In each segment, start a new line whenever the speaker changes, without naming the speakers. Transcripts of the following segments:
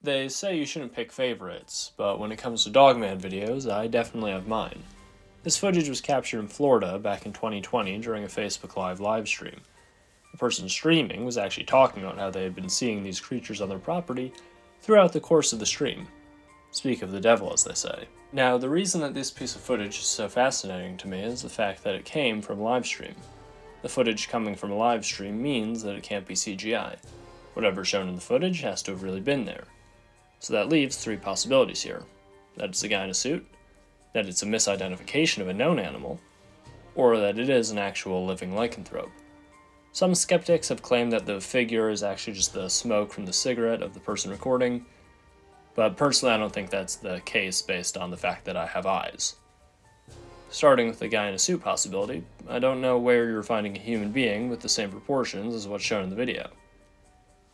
They say you shouldn't pick favorites, but when it comes to Dogman videos, I definitely have mine. This footage was captured in Florida back in 2020 during a Facebook Live livestream. The person streaming was actually talking about how they had been seeing these creatures on their property throughout the course of the stream. Speak of the devil, as they say. Now, the reason that this piece of footage is so fascinating to me is the fact that it came from a livestream. The footage coming from a livestream means that it can't be CGI. Whatever's shown in the footage has to have really been there. So that leaves three possibilities here. That it's a guy in a suit, that it's a misidentification of a known animal, or that it is an actual living lycanthrope. Some skeptics have claimed that the figure is actually just the smoke from the cigarette of the person recording, but personally I don't think that's the case based on the fact that I have eyes. Starting with the guy in a suit possibility, I don't know where you're finding a human being with the same proportions as what's shown in the video.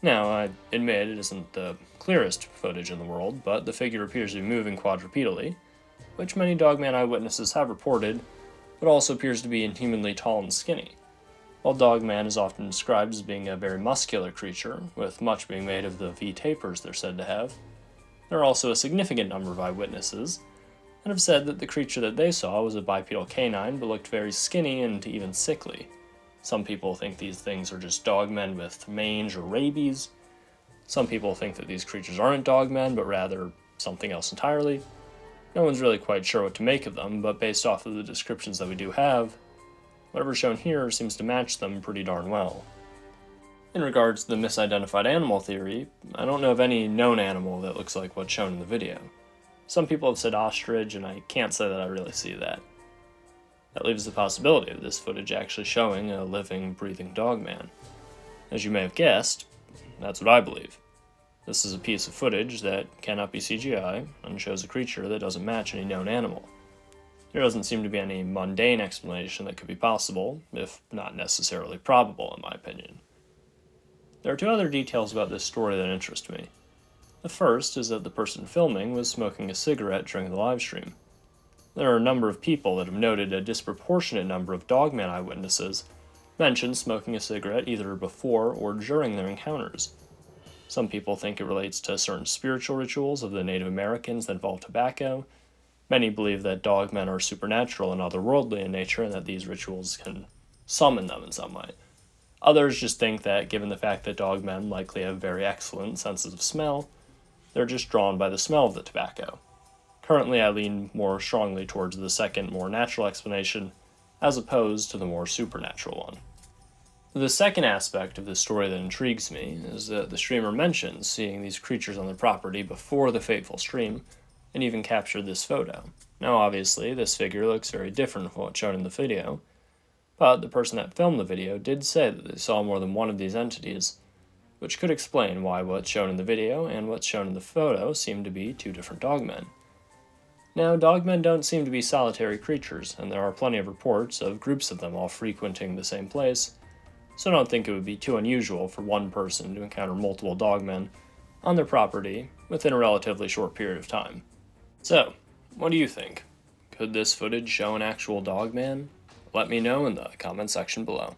Now, I admit it isn't the clearest footage in the world, but the figure appears to be moving quadrupedally, which many Dogman eyewitnesses have reported, but also appears to be inhumanly tall and skinny. While Dogman is often described as being a very muscular creature, with much being made of the V-tapers they're said to have, there are also a significant number of eyewitnesses that have said that the creature that they saw was a bipedal canine but looked very skinny and even sickly. Some people think these things are just dogmen with mange or rabies. Some people think that these creatures aren't dogmen, but rather something else entirely. No one's really quite sure what to make of them, but based off of the descriptions that we do have, whatever's shown here seems to match them pretty darn well. In regards to the misidentified animal theory, I don't know of any known animal that looks like what's shown in the video. Some people have said ostrich, and I can't say that I really see that. That leaves the possibility of this footage actually showing a living, breathing dogman. As you may have guessed, that's what I believe. This is a piece of footage that cannot be CGI and shows a creature that doesn't match any known animal. There doesn't seem to be any mundane explanation that could be possible, if not necessarily probable in my opinion. There are two other details about this story that interest me. The first is that the person filming was smoking a cigarette during the livestream. There are a number of people that have noted a disproportionate number of Dogman eyewitnesses mention smoking a cigarette either before or during their encounters. Some people think it relates to certain spiritual rituals of the Native Americans that involve tobacco. Many believe that dogmen are supernatural and otherworldly in nature and that these rituals can summon them in some way. Others just think that given the fact that dogmen likely have very excellent senses of smell, they're just drawn by the smell of the tobacco. Currently, I lean more strongly towards the second, more natural explanation, as opposed to the more supernatural one. The second aspect of this story that intrigues me is that the streamer mentions seeing these creatures on their property before the fateful stream, and even captured this photo. Now, obviously, this figure looks very different from what's shown in the video, but the person that filmed the video did say that they saw more than one of these entities, which could explain why what's shown in the video and what's shown in the photo seem to be two different dogmen. Now, dogmen don't seem to be solitary creatures, and there are plenty of reports of groups of them all frequenting the same place, so I don't think it would be too unusual for one person to encounter multiple dogmen on their property within a relatively short period of time. So, what do you think? Could this footage show an actual dogman? Let me know in the comment section below.